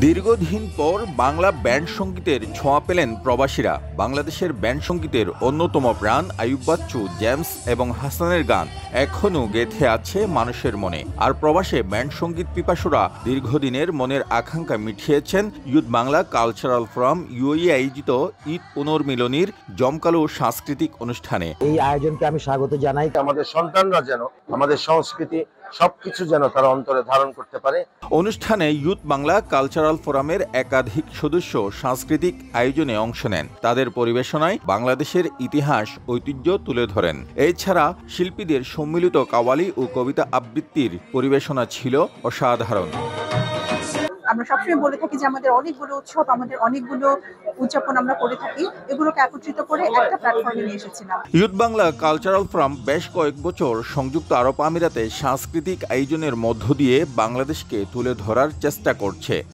দীর্ঘদিন পর বাংলা ব্যান্ড সঙ্গীতের ছোঁয়া পেলেন প্রবাসীরা। বাংলাদেশের ব্যান্ড সঙ্গীতের অন্যতম প্রাণ আইয়ুব বাচ্চু, জেমস এবং হাসানের গান এখনও গেঁথে আছে মানুষের মনে। আর প্রবাসে ব্যান্ড সঙ্গীত পিপাসুরা দীর্ঘদিনের মনের আকাঙ্ক্ষা মিটিয়েছেন youth Bangla cultural forum UAE আয়োজিত ঈদ পুনর্মিলনীর জমকালো সাংস্কৃতিক অনুষ্ঠানে। এই আয়োজনকে আমি স্বাগত জানাই। আমাদের সন্তানরা যেন আমাদের সংস্কৃতি সবকিছু যেন তারা অন্তরে ধারণ করতে পারে। অনুষ্ঠানে ইউথ বাংলা কালচারাল ফোরামের একাধিক সদস্য সাংস্কৃতিক আয়োজনে অংশ নেন। তাদের পরিবেশনায় বাংলাদেশের ইতিহাস ঐতিহ্য তুলে ধরেন। এছাড়া শিল্পীদের সম্মিলিত কাওয়ালি ও কবিতা আবৃত্তির পরিবেশনা ছিল অসাধারণ। আমরা সবসময় বলে থাকি যে আমাদের অনেকগুলো উৎসব, আমাদের অনেকগুলো উদযাপন আমরা করে থাকি, এগুলোকে একত্রিত করে একটা প্ল্যাটফর্মে নিয়ে এসেছিলাম। ইউথ বাংলা কালচারাল ফোরাম বেশ কয়েক বছর সংযুক্ত আরব আমিরাতে সাংস্কৃতিক আয়োজনের মধ্য দিয়ে বাংলাদেশকে তুলে ধরার চেষ্টা করছে।